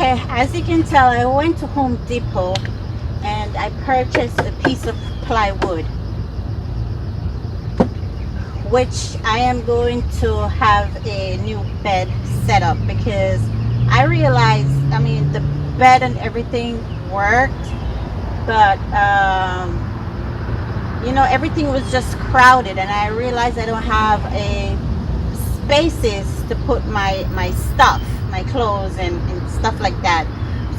as you can tell, I went to Home Depot and I purchased a piece of plywood, which I am going to have a new bed set up, because I realized, I mean, the bed and everything worked, but you know, everything was just crowded, and I realized I don't have a spaces to put my stuff, my clothes and stuff like that.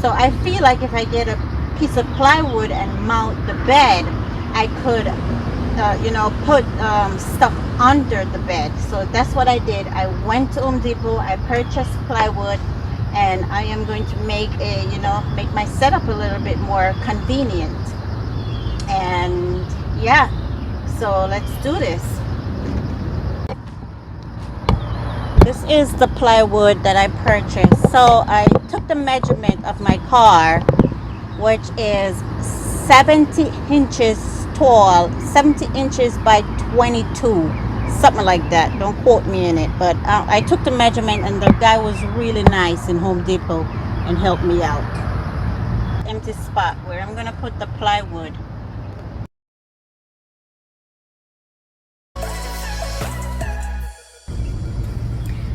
So I feel like if I get a piece of plywood and mount the bed, I could you know, put stuff under the bed. So that's what I did. I went to Home Depot, I purchased plywood, and I am going to make a, you know, make my setup a little bit more convenient. And yeah, so let's do this. This is the plywood that I purchased. So I took the measurement of my car, which is 70 inches tall, 70 inches by 22, something like that. Don't quote me in it, but I took the measurement, and the guy was really nice in Home Depot and helped me out. Empty spot where I'm gonna put the plywood.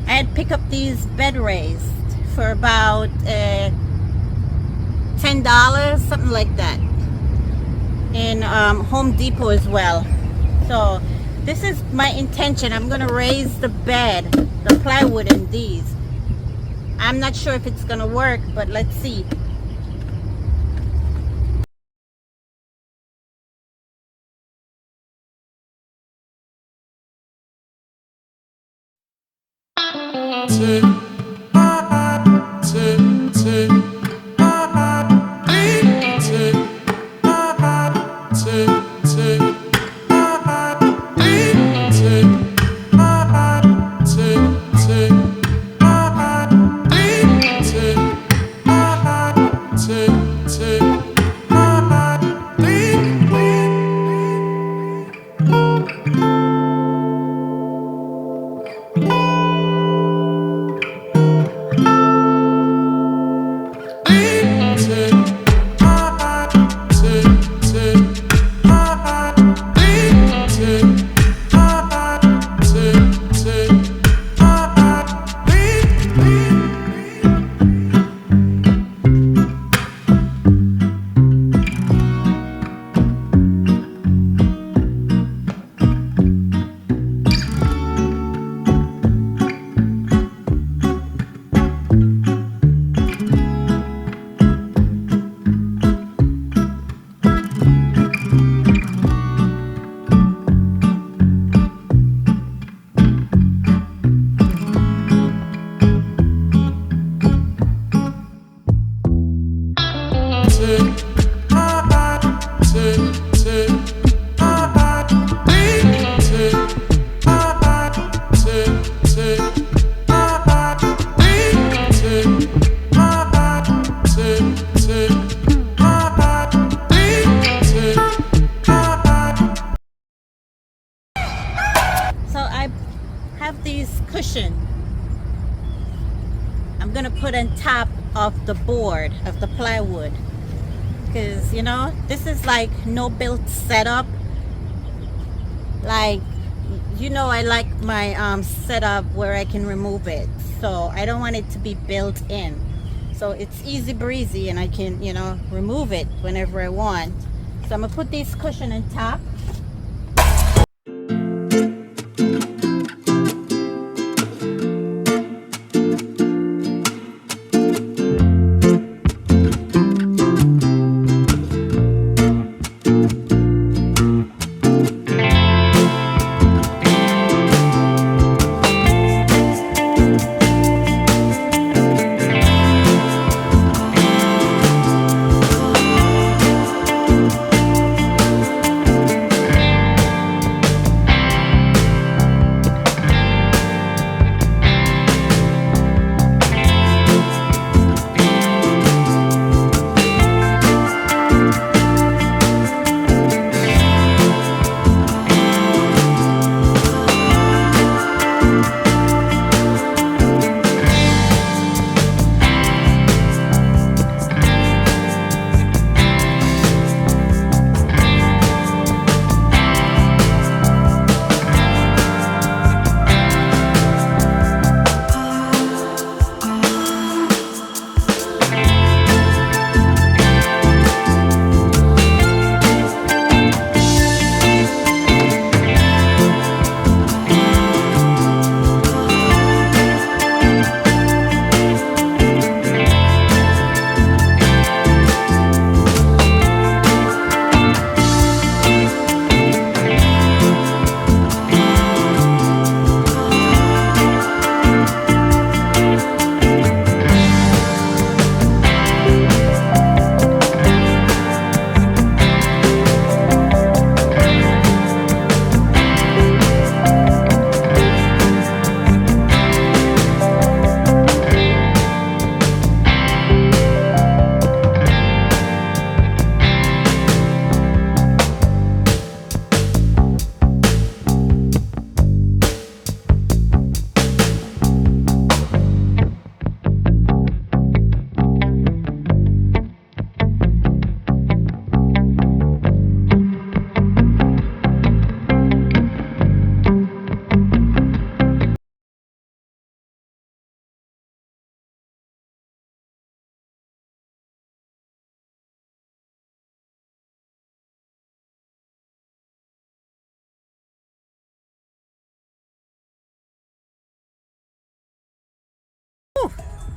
I had picked up these bed raised for about $10, something like that, in Home Depot as well. So this is my intention. I'm gonna raise the bed, the plywood in these. I'm not sure if it's gonna work, but let's see. I'm gonna put on top of the board of the plywood, because you know, this is like no built setup. Like, you know, I like my setup where I can remove it, so I don't want it to be built in. So it's easy breezy, and I can, you know, remove it whenever I want. So I'm gonna put this cushion on top.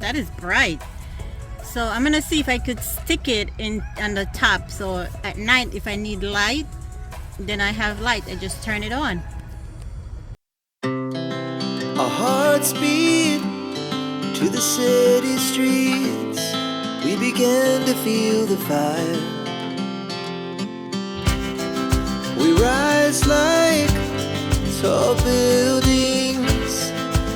That is bright. So I'm gonna see if I could stick it in on the top, so at night if I need light, then I have light. I just turn it on. Our hearts beat to the city streets. We began to feel the fire. We rise like tall buildings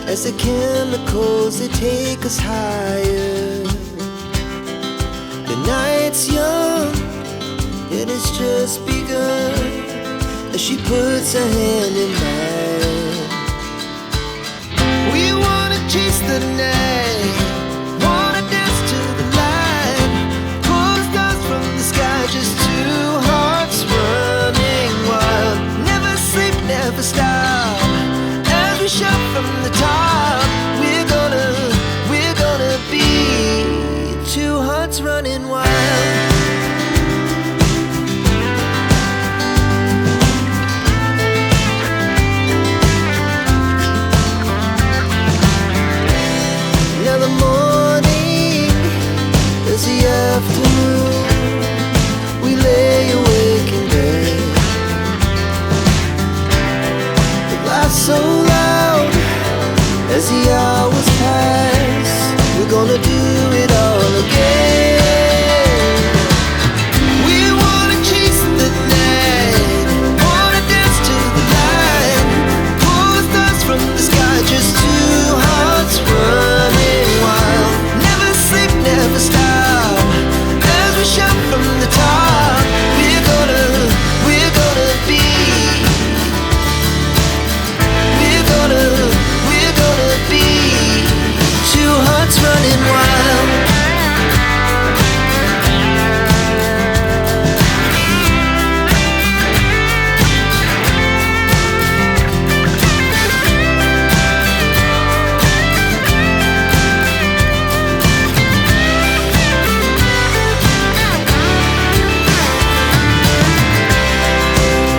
as the chemicals, they take us higher. The night's young and it's just begun as she puts her hand in mine. We wanna chase the night, wanna dance to the light, pull stars from the sky, just two hearts running wild. Never sleep, never stop, as we shout from the top. We're gonna be two hearts running wild. Now the morning is the afternoon. We lay awake in bed. The laughs so loud as the hours pass. We're gonna do it all again. We wanna chase the night, wanna dance to the light, pull the stars from the sky, just two hearts running wild. Never sleep, never stop, as we shout from the top. We're gonna be, we're gonna be two hearts running wild.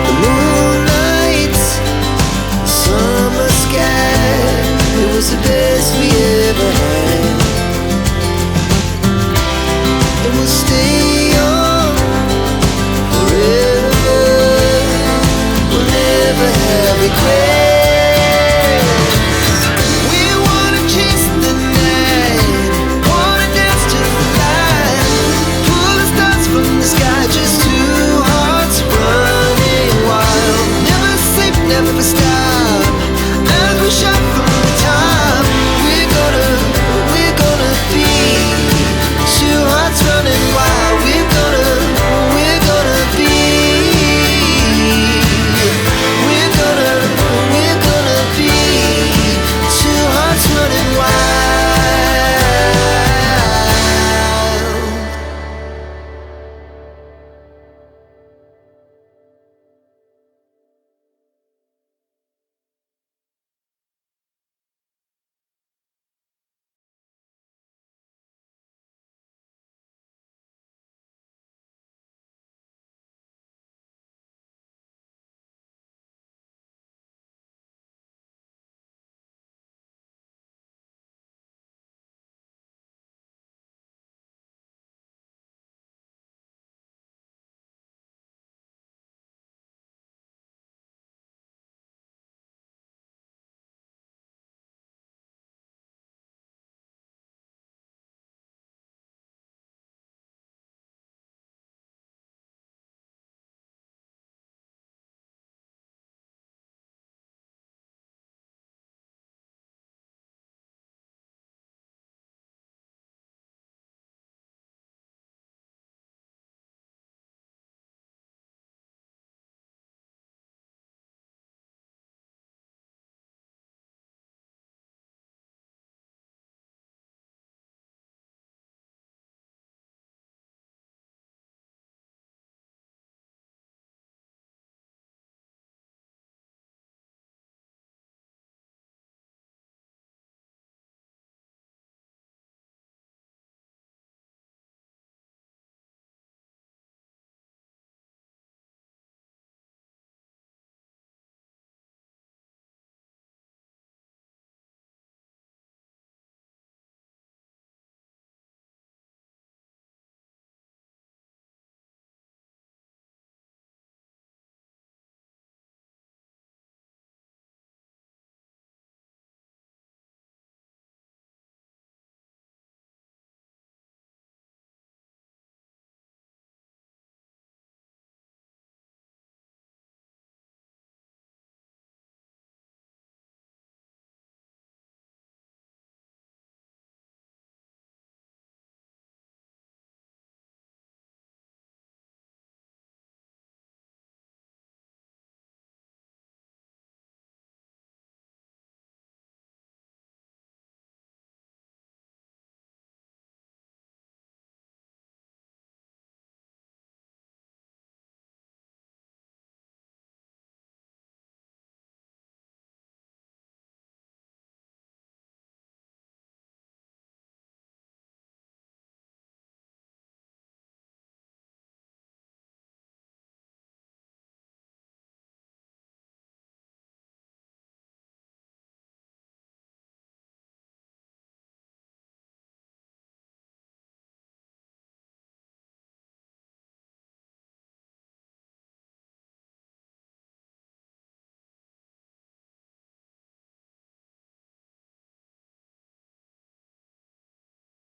The moonlight, summer sky, it was the best we ever had. And we'll stay on forever. We'll never have regrets. We wanna chase the night, wanna dance to the light, pull the stars from the sky, just two hearts running wild. Never sleep, never stop.